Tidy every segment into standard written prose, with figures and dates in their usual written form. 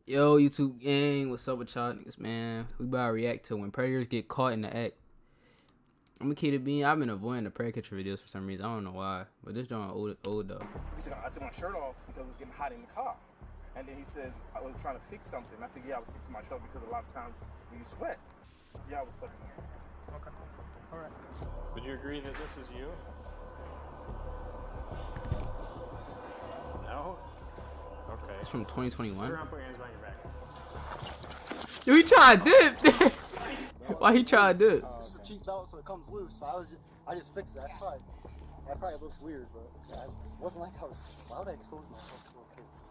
Yo, YouTube gang, what's up with y'all niggas, man? We about to react to when predators get caught in the act. I'm gonna keep it being. I've been avoiding the predator videos for some reason. I don't know why, but this joint old though. I took my shirt off because it was getting hot in the car. And then he said, I was trying to fix something. I said, yeah, I was fixing my shirt because a lot of times when you sweat, yeah, I was sucking it. Okay. All right. Would you agree that this is you? No? Okay. It's from 2021. Turn around, put your hands behind your back. Yo, he tried to dip. Why he tried to dip? This is a cheap belt, so it comes loose. So I just fixed it. That probably looks weird, but it wasn't like I was. Why would I expose myself to little kids?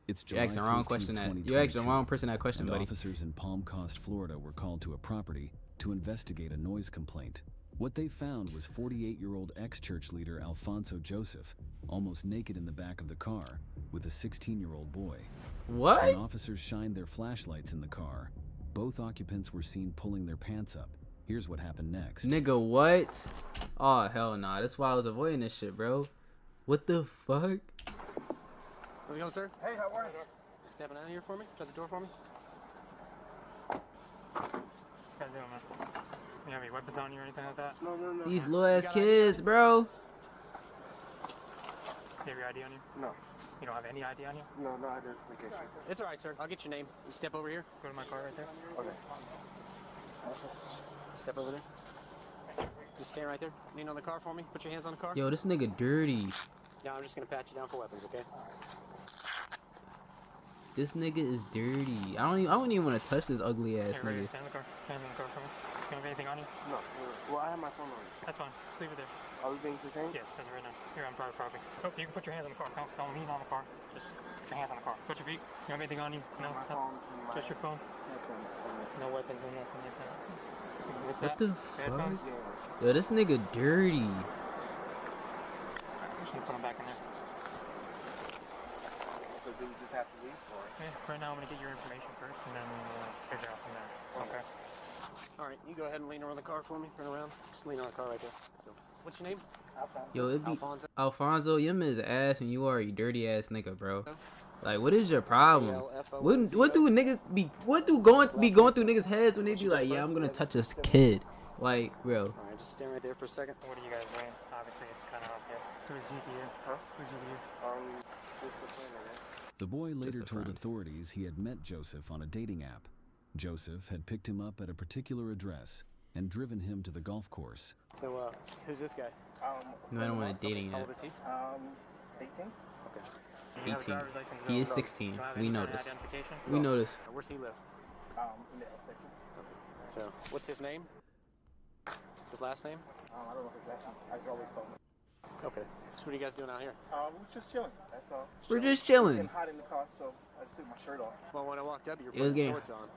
It's You asked the wrong question. You asked the wrong person that question, buddy. Officers in Palm Coast, Florida, were called to a property to investigate a noise complaint. What they found was 48-year-old ex-church leader Alfonso Joseph, almost naked in the back of the car, with a 16-year-old boy. What? When officers shined their flashlights in the car, both occupants were seen pulling their pants up. Here's what happened next. Nigga, what? Oh, hell nah. That's why I was avoiding this shit, bro. What the fuck? How's it going, sir? Hey, how are you? Stepping out of here for me? Shut the door for me. What you guys doing, man? You have any weapons on you or anything like that? No. These little ass kids, bro. Do you have your ID on you? No. You don't have any ID on you? No, identification. It's all right, sir. I'll get your name. You step over here. Go to my car right there. Okay. Step over there. Just stand right there. Lean on the car for me. Put your hands on the car. Yo, this nigga dirty. Now I'm just gonna pat you down for weapons, okay? This nigga is dirty. I don't even want to touch this ugly ass Hey, nigga. stand in the car. Stand in the car for me. You have anything on you? No. Well, I have my phone on you. That's fine. Just leave it there. Are we being detained? Yes, that's right now. You're on private property. Oh, you can put your hands on the car. Don't lean on the car. Just put your hands on the car. Put your feet. You have anything on you? No? My No? phone. Just your phone? No weapons or nothing like that. What's What that? the Headphones? fuck? Yo, this nigga dirty. I'm just gonna put them back in there. So do we just have to leave for it? Yeah, right now I'm gonna get your information first and then we'll figure out from there. Okay. All right, you go ahead and lean around the car for me. Turn around. Just lean on the car right there. So, what's your name? Yo, it be Alfonso. Alfonso, your man's ass and you are a dirty ass nigga, bro. Like, what is your problem? What do niggas be? What do going through niggas' heads when they be like, yeah, I'm gonna touch this kid? Like, bro. All right, just stand right there for a second. What are you guys doing? Obviously, it's kind of obvious. Who's he to you? Huh? Who's he to you? Just the plan, I guess. The boy later a told friend. authorities he had met Joseph on a dating app. Joseph had picked him up at a particular address and driven him to the golf course. So, who's this guy? No, I don't want a dating How app. old is he? 18? Okay. Do you have a 18. driver's license? He is No. 16. You don't have We any know kind of this. identification? We know this. Where's he live? In the section. So, what's his name? What's his last name? I don't know his last name. I just always call him. Okay. So, what are you guys doing out here? We're just chilling. That's all. We're just It's chilling. getting hot in the car, so I just took my shirt off. Well, when I walked up, you were It was putting getting- shorts on.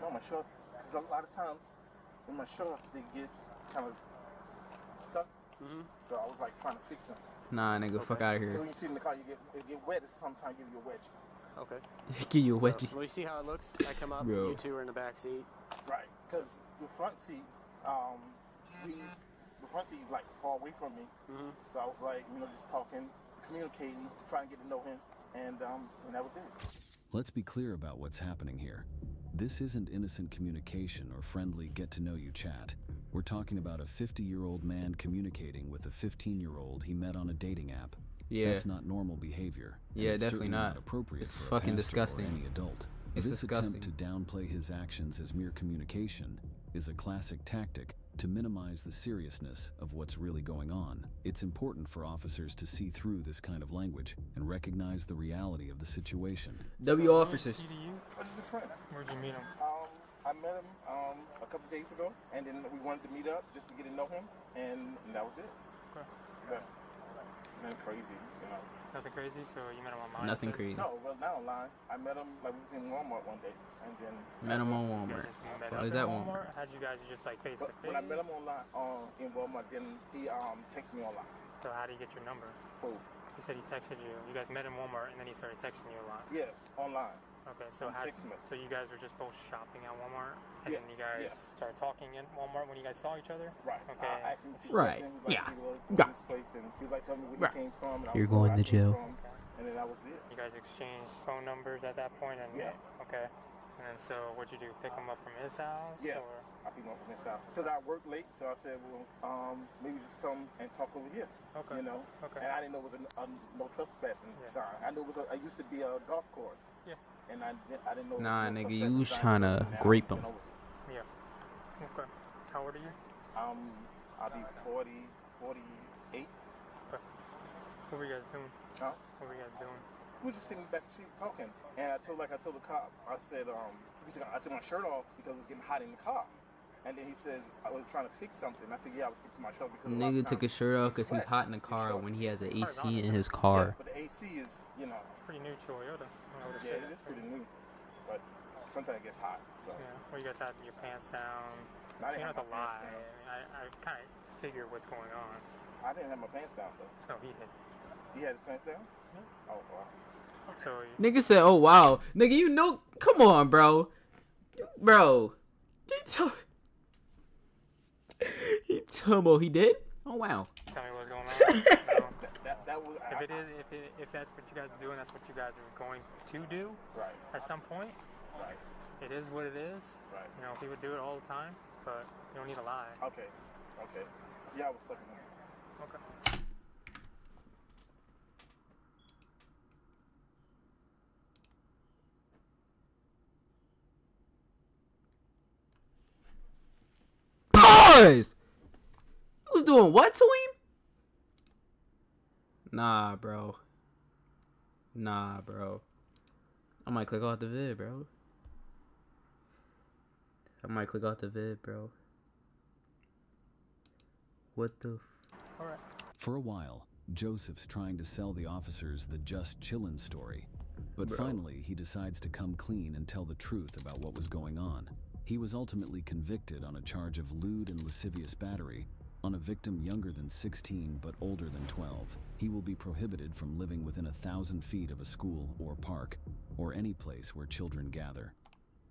No, my shorts, because a lot of times when my shorts, they get kind of stuck. Mm-hmm. So I was like trying to fix them. Nah, nigga, fuck out of So here. when you sit in the car, it get wet. Sometimes give you a wedge. Okay. Give you a So, wedgie. well, you see how it looks? I come up, Bro. you two are in the back seat. Right. Because the front seat, the front seat is like far away from me. Mm-hmm. So I was like, just talking, communicating, trying to get to know him, and that was it. Let's be clear about what's happening here. This isn't innocent communication or friendly get-to-know-you chat. We're talking about a 50-year-old man communicating with a 15-year-old he met on a dating app. Yeah. That's not normal behavior. and Yeah, it's definitely certainly not. appropriate It's for a fucking pastor disgusting. or any adult. It's This disgusting. attempt to downplay his actions as mere communication is a classic tactic to minimize the seriousness of what's really going on. It's important for officers to see through this kind of language and recognize the reality of the situation. W officers. Who's he to you? But just a friend. Where'd you meet him? I met him a couple days ago, and then we wanted to meet up just to get to know him, and that was it. Okay. Yeah. Nothing crazy, Nothing crazy, so you met him online? Nothing so crazy. No, well, not online. I met him like we was in Walmart one day, and then. Met him on You Walmart. guys just met What up is in that Walmart? How'd you guys just like face to But face? when I met him online in Walmart, then he texted me online. So how do you get your number? Who? He said he texted you. You guys met in Walmart and then he started texting you a lot. Yes, online. Okay, so On text message. so you guys were just both shopping at Walmart and Yeah, then you guys yeah. started talking in Walmart when you guys saw each other? Right. Okay. I asked him if he Right. was in, he was like, Yeah. he was in Yeah. this place, and he was like telling me where Right. he came from. And I You're was going where to I came jail. from, And then that was it. You guys exchanged phone numbers at that point, and Yeah. Okay. And then so what'd you do? Pick him up from his house? Yeah. Or? I picked him up from his house because I worked late, so I said, well, maybe just come and talk over here. Okay. You know. Okay. And I didn't know it was a no trespassing sign. I knew it used to be a golf course. Yeah. And I didn't know. Nah, it was no nigga, you was trespassing trying to sign. grape him. Yeah. Okay. How old are you? I'll be 48. What were you guys doing? Huh? What were you guys doing? We were just sitting back the seat talking, and I told the cop, I said, I took my shirt off because it was getting hot in the car. And then he says, I was trying to fix something. I said, yeah, I was fixing my shirt because Nigga took his shirt off because he's hot in the car when he has an AC in his car. Yeah, but the AC is, you know. Pretty new Toyota. Yeah, it is pretty new. But sometimes it gets hot. So. Yeah. Well, you guys had your pants down. I didn't You don't have have to my lie. pants down. I kind of figure what's going on. I didn't have my pants down, though. No, he did. He had his pants down? Yeah. Oh, wow. So Nigga said, "Oh wow, nigga, you know, come on, bro, bro." He told he did. Oh wow. tell me what's going on. No. That was. If that's what you guys are doing, that's what you guys are going to do. Right. At some point. Right. It is what it is. Right. You know, people do it all the time, but you don't need to lie. Okay. Okay. Yeah, I was sucking him. Okay. Pause. You was doing what to him? Nah, bro. I might click off the vid, bro. What the? All right. For a while, Joseph's trying to sell the officers the just chillin' story. But Bro. finally, he decides to come clean and tell the truth about what was going on. He was ultimately convicted on a charge of lewd and lascivious battery on a victim younger than 16 but older than 12. He will be prohibited from living within 1,000 feet of a school or park or any place where children gather.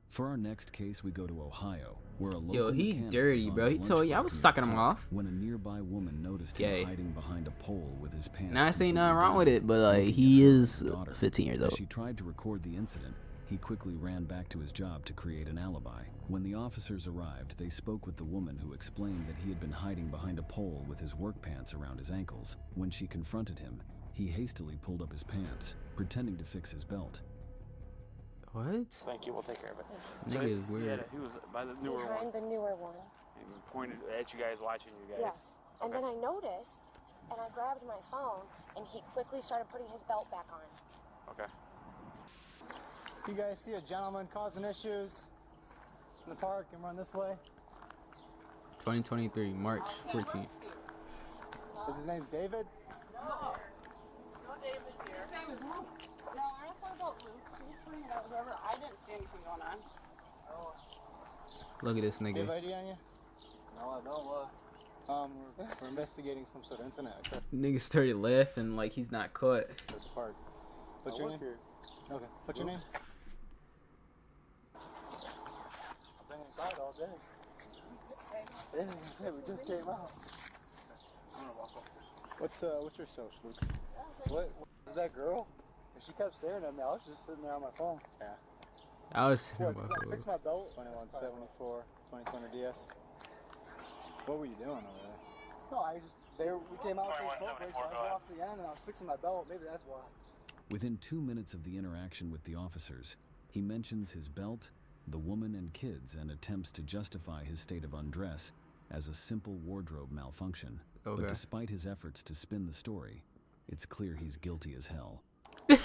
For our next case, we go to Ohio, where a local he mechanic dirty, was on bro. his He lunch told you I break was near sucking the him park off. when a nearby woman noticed Gay. him hiding behind a pole with his pants. Now I say completely nothing wrong down, with it, but like looking he at her is daughter. 15 years As old. she tried to record the incident, he quickly ran back to his job to create an alibi. When the officers arrived, they spoke with the woman who explained that he had been hiding behind a pole with his work pants around his ankles. When she confronted him, he hastily pulled up his pants, pretending to fix his belt. What? Thank you. We'll take care of it. Nigga is weird. He was by the newer Behind one. the newer one. And he pointed at you guys, watching you guys. Yes. And then I noticed, and I grabbed my phone, and he quickly started putting his belt back on. Okay. You guys see a gentleman causing issues in the park and run this way? 2023, March 14th. Is his name David? No David here. His name is Luke. No, I don't talk about Luke. He's pointing out whoever. I didn't see anything going on. Look at this Do you have nigga. ID on you? No, I don't. We're investigating some sort of incident at Nigga started laughing like he's not caught. the park. What's your name? Okay. What's your name? I've been inside all day. Yeah, we just came out. What's your social, Luke? What is that girl? She kept staring at me. I was just sitting there on my phone. Yeah. I was What? I fixed my belt. 2174, 2020 DS. What were you doing over there? No, we came out to take smoke breaks, so I was walking to the end and I was fixing my belt. Maybe that's why. Within 2 minutes of the interaction with the officers, he mentions his belt, the woman and kids, and attempts to justify his state of undress as a simple wardrobe malfunction. Okay. But despite his efforts to spin the story, it's clear he's guilty as hell. I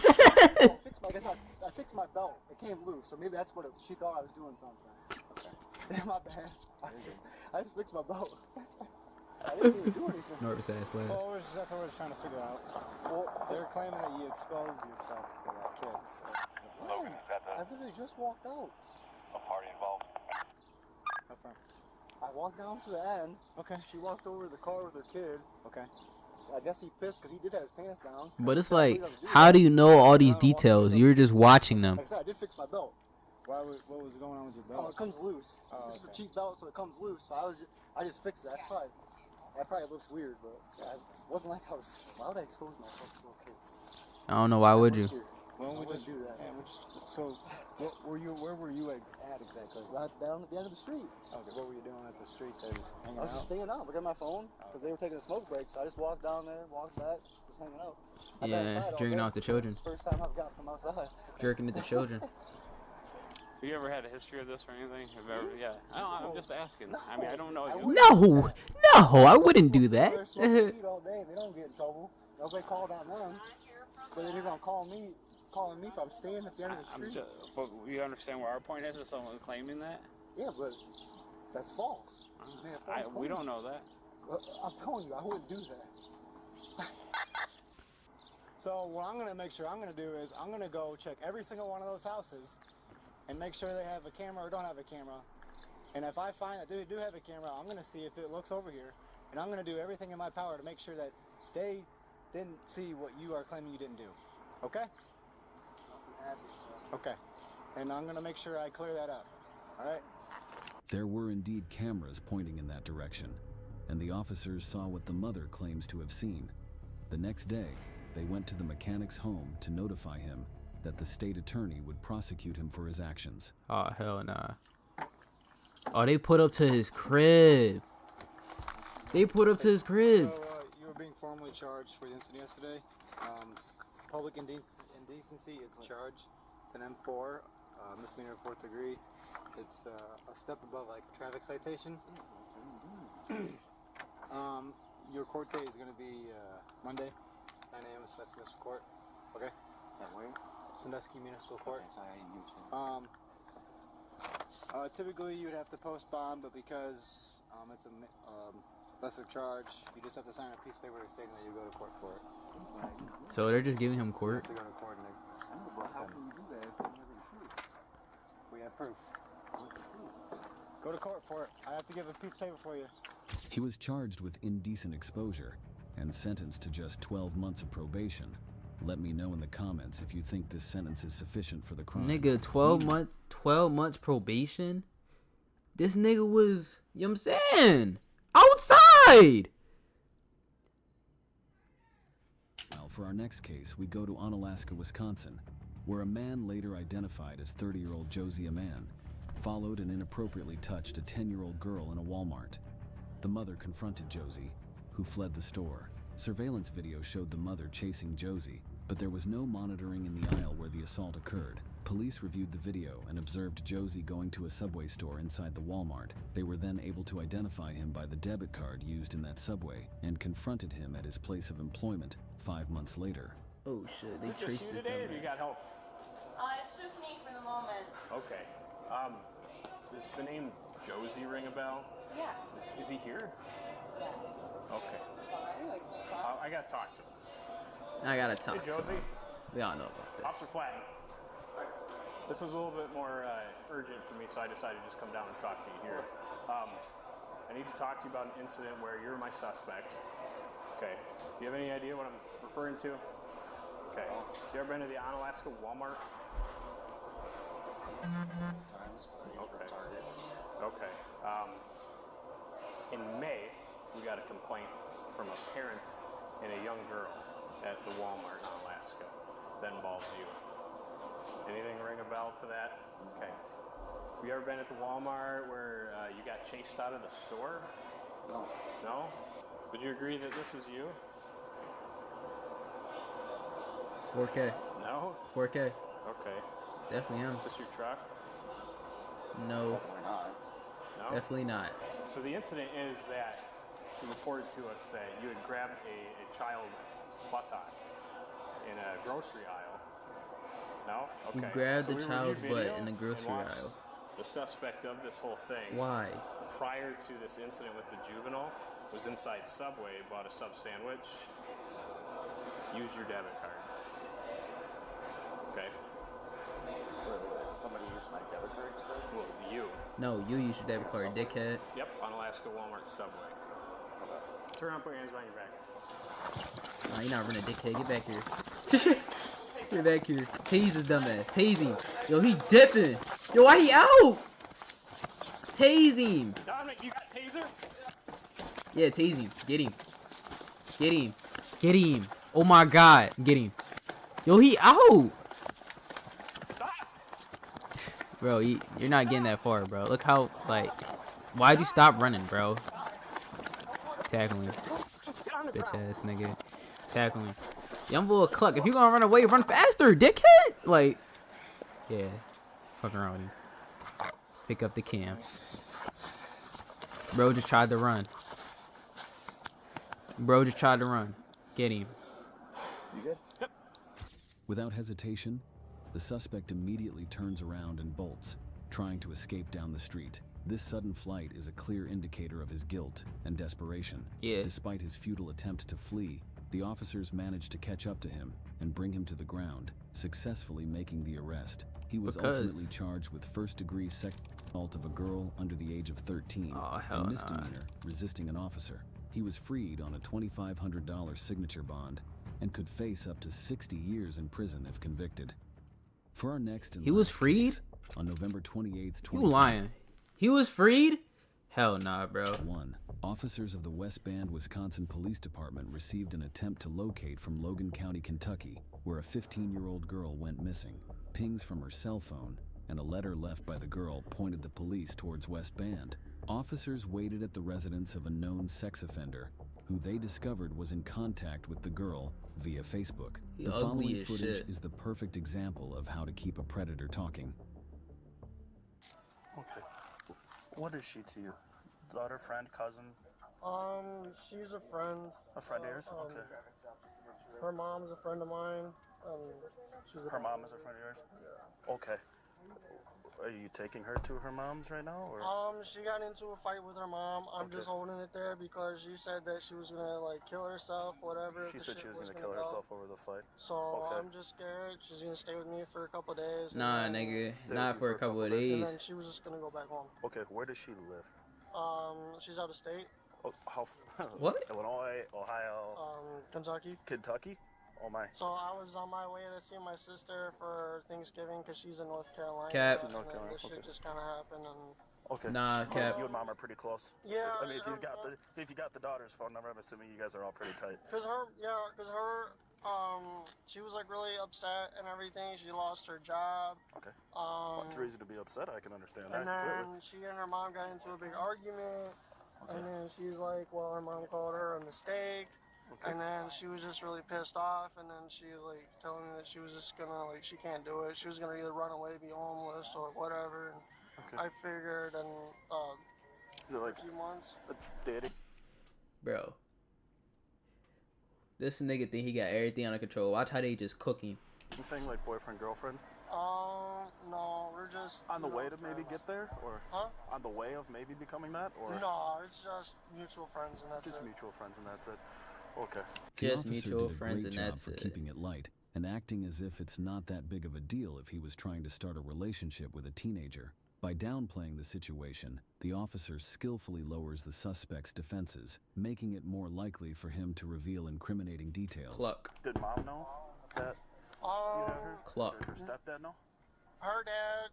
fixed my belt. It came loose, so maybe that's what she thought I was doing something. Okay. My bad. I just fixed my belt. I didn't even do anything. Nervous ass laugh. Well, that's what we're just trying to figure out. Well, they're claiming that you exposed yourself to that kid. So Logan, is that I literally just walked out. a party involved? How far? I walked down to the end. Okay. She walked over to the car with her kid. Okay. I guess he pissed because he did have his pants down. But it's She told me like, not to do how that. do you know all these I don't walk details? in. You're just watching them. Like I said, I did fix my belt. What was going on with your Oh, belt? it comes loose. Oh, This is a okay. cheap belt, so it comes loose. So I just fixed it. That probably looks weird, but yeah, it wasn't like I was. Why would I expose myself to little kids? I don't know. Why would you? Well, we just do that. Yeah, so, where were you at exactly? Right down at the end of the street. Okay, what were you doing at the street there? Just hanging I was out? just staying out, looking at my phone, because they were taking a smoke break, so I just walked down there, walked back, just hanging out. I've been Yeah, outside all drinking day. off the children. First time I've got from outside. Jerking at the children. Have you ever had a history of this or anything? Yeah. I'm just asking. I mean, I don't know. No, I wouldn't do that. They're smoking weed all day. They don't get in trouble. Nobody called on them. So then you're gonna calling me if I'm staying at the end of the street. But you understand where our point is? Is someone claiming that? Yeah, but that's false. We don't know that. Well, I'm telling you, I wouldn't do that. So what I'm going to make sure I'm going to do is I'm going to go check every single one of those houses and make sure they have a camera or don't have a camera. And if I find that they do have a camera, I'm going to see if it looks over here. And I'm going to do everything in my power to make sure that they didn't see what you are claiming you didn't do. Okay? Okay. And I'm going to make sure I clear that up. All right? There were indeed cameras pointing in that direction, and the officers saw what the mother claims to have seen. The next day, they went to the mechanic's home to notify him that the state attorney would prosecute him for his actions. Oh, hell nah. Oh, they put up to his crib. They put up to his crib. So you were being formally charged for the incident yesterday. Public indecency is a charge. It's an M4, misdemeanor 4th degree. It's a step above like a traffic citation. Your court date is going to be Monday, 9 a.m. at Sandusky Municipal Court. Okay? That way? Sandusky Municipal Court. Okay, sorry, I didn't use it. Typically you would have to post bond, but because it's a lesser charge, you just have to sign a piece of paper stating that you go to court for it. So they're just giving him court? To go to court and How can you do that if they never proof? we have proof. Go to court for it. I have to give a piece of paper for you. He was charged with indecent exposure and sentenced to just 12 months of probation. Let me know in the comments if you think this sentence is sufficient for the crime. Nigga, 12 months probation? This nigga was, you know what I'm saying, outside! Now, for our next case, we go to Onalaska, Wisconsin, where a man later identified as 30-year-old Josie Aman followed and inappropriately touched a 10-year-old girl in a Walmart. The mother confronted Josie, who fled the store. Surveillance video showed the mother chasing Josie, but there was no monitoring in the aisle where the assault occurred. Police reviewed the video and observed Josie going to a Subway store inside the Walmart. They were then able to identify him by the debit card used in that Subway and confronted him at his place of employment 5 months later. Oh shit, they Is it just traced you this today, or dumbass. do you got help? It's just me for the moment. Okay. Does the name Josie ring a bell? Yes. Is he here? Yes. Okay. I gotta talk to him. I gotta talk Hey, to Josie. him. We all know about this. Officer Flatton. This was a little bit more urgent for me, so I decided to just come down and talk to you here. I need to talk to you about an incident where you're my suspect. Okay. Do you have any idea what I'm referring to? Okay. You ever been to the Onalaska Walmart? Okay. Okay. In May, we got a complaint from a parent and a young girl at the Walmart in Alaska that involves you. Anything ring a bell to that? Okay. Have you ever been at the Walmart where you got chased out of the store? No. No? Would you agree that this is you? 4K. No? 4K. Okay. Definitely am. Is this your truck? No, Definitely not. No? definitely not. So the incident is that you reported to us that you had grabbed a child's buttock in a grocery aisle. No? Okay. You grabbed So the we child's reviewed butt video in the and grocery watched aisle. The suspect of this whole thing, Why? prior to this incident with the juvenile, was inside Subway, bought a sub sandwich, used your debit card. Okay? Somebody used my debit card, you said? Well, you. No, you use your debit card, dickhead. Yep, on Alaska Walmart Subway. Turn around, put your hands behind your back. Nah, you're not running, dickhead. Get back here. Get back here. Tase his dumbass. Tase him. Yo, he dipping. Yo, why he out? Tase him. Dominic, you got taser? Yeah, tase him. Get him. Get him. Get him. Oh my god. Get him. Yo, he out. Stop! Bro, you're not getting that far, bro. Look how, like, why'd you stop running, bro? Tackle him. Bitch ass nigga. Tackle him. Young boy cluck. If you gonna run away, run faster, dickhead. Like, yeah. Fuck around with him. Pick up the cam. Bro just tried to run. Bro just tried to run. Get him. You good? Yep. Without hesitation, the suspect immediately turns around and bolts, trying to escape down the street. This sudden flight is a clear indicator of his guilt and desperation. Yeah. Despite his futile attempt to flee, the officers managed to catch up to him and bring him to the ground, successfully making the arrest. He was ultimately charged with first-degree sexual assault of a girl under the age of 13 and misdemeanor resisting an officer. He was freed on a $2,500 signature bond and could face up to 60 years in prison if convicted. For our next and he was last freed case, on November 28th, 2020. You lying? He was freed? Hell nah, bro. 1. Officers of the West Bend, Wisconsin Police Department received an attempt to locate from Logan County, Kentucky, where a 15-year-old girl went missing. Pings from her cell phone and a letter left by the girl pointed the police towards West Bend. Officers waited at the residence of a known sex offender, who they discovered was in contact with the girl via Facebook. The following footage is the perfect example of how to keep a predator talking. Okay. What is she to you? Daughter, friend, cousin? She's a friend. A friend of yours? Okay. Her mom's a friend of mine. Her mom is a friend of yours? Yeah. Okay. Are you taking her to her mom's right now, or? She got into a fight with her mom. I'm just holding it there because she said that she was gonna like kill herself, whatever. She said she was gonna kill herself over the fight. So I'm just scared. She's gonna stay with me for a couple of days. Nah, nigga, not for a couple of days. And then she was just gonna go back home. Okay, where does she live? She's out of state. Oh, how? What? Illinois, Ohio. Kentucky. Kentucky? Oh my. So I was on my way to see my sister for Thanksgiving because she's in North Carolina. Cap. And North Carolina. This shit just kind of happened and. Okay. Nah, Cap. You and Mom are pretty close. Yeah. I mean, if you got the daughter's phone number, I'm assuming you guys are all pretty tight. Cause her, she was like really upset and everything. She lost her job. Okay. What's the reason to be upset? I can understand that. And then she and her mom got into a big argument. Okay. And then she's like, well, her mom called her a mistake. Okay. And then she was just really pissed off, and then she like telling me that she was just gonna like she can't do it. She was gonna either run away, be homeless, or whatever. And I figured, and like a few months. Daddy. Bro, this nigga think he got everything under control. Watch how they just cooking. You think like boyfriend, girlfriend? No, we're just on the way to maybe get there, or on the way of maybe becoming that, or no, it's just mutual friends, and that's just it. mutual friends, and that's it. Okay. The Just officer mutual did a friends, great and job that's for it. keeping it light and acting as if it's not that big of a deal if he was trying to start a relationship with a teenager. By downplaying the situation, the officer skillfully lowers the suspect's defenses, making it more likely for him to reveal incriminating details. Cluck. Did Mom know that you had her? Cluck. Did her stepdad know? Her dad,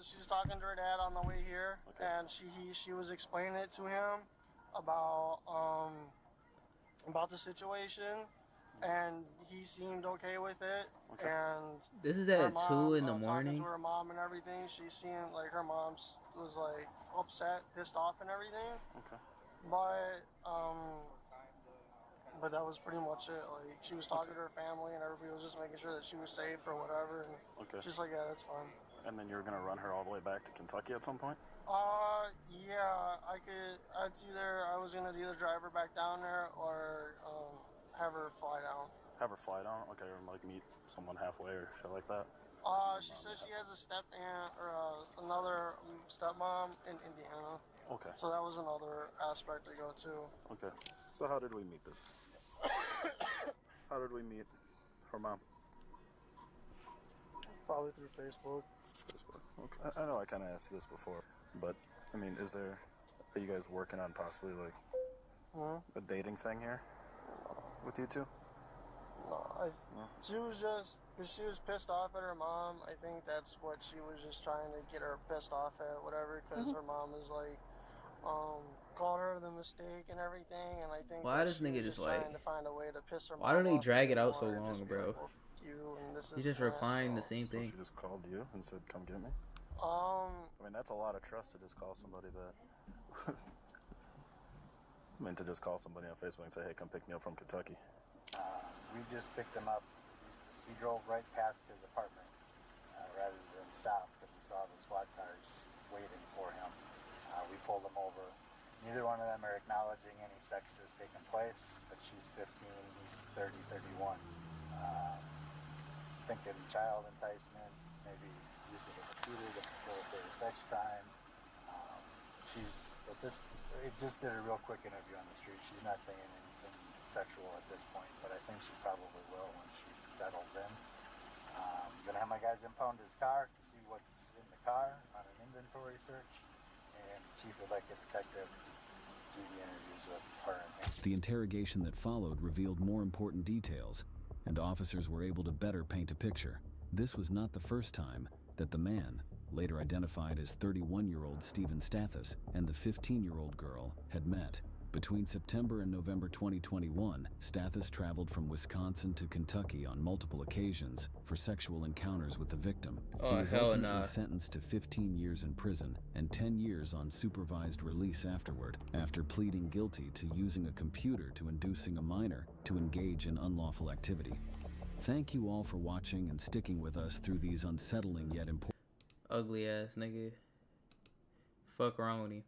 she was talking to her dad on the way here, and she was explaining it to him about the situation, and he seemed okay with it. Okay. And this is at 2 in the morning. Talking to her mom and everything, she seemed like her mom was like upset, pissed off, and everything. Okay. But that was pretty much it. Like she was talking to her family, and everybody was just making sure that she was safe or whatever. And she's like, yeah, that's fine. And then you're gonna run her all the way back to Kentucky at some point? Yeah, I was gonna either drive her back down there or have her fly down. Have her fly down? Okay, or like meet someone halfway or shit like that? She says she has a step aunt or another stepmom in Indiana. Okay. So that was another aspect to go to. Okay. So how did we meet this? How did we meet her mom? Probably through Facebook. Facebook. Okay. I know I kind of asked you this before, but I mean, are you guys working on possibly like a dating thing here with you two? No, she was just, because she was pissed off at her mom. I think that's what she was just trying to get her pissed off at, whatever, because her mom is like, called her the mistake and everything, and I think why this nigga just like trying to find a way to piss her mom why don't they off drag it out so long, bro? you, and this He's is just replying the same So thing. she just called you and said, come get me? I I mean, that's a lot of trust to just call somebody that... I mean, to just call somebody on Facebook and say, hey, come pick me up from Kentucky. We just picked him up. He drove right past his apartment rather than stop because we saw the SWAT cars waiting for him. We pulled him over. Neither one of them are acknowledging any sex has taken place, but she's 15, he's 30, 31. Thinking child enticement, maybe use of a computer to facilitate a sex crime. She's at this. It just did a real quick interview on the street. She's not saying anything sexual at this point, but I think she probably will when she settles in. I'm gonna have my guys impound his car to see what's in the car on an inventory search, and Chief would like a detective to do the interviews with her and him. The interrogation that followed revealed more important details, and officers were able to better paint a picture. This was not the first time that the man, later identified as 31-year-old Stephen Stathis, and the 15-year-old girl had met. Between September and November 2021, Stathis traveled from Wisconsin to Kentucky on multiple occasions for sexual encounters with the victim. He was ultimately sentenced to 15 years in prison and 10 years on supervised release afterward, after pleading guilty to using a computer to inducing a minor to engage in unlawful activity. Thank you all for watching and sticking with us through these unsettling yet important... Ugly ass nigga. Fuck wrong with him.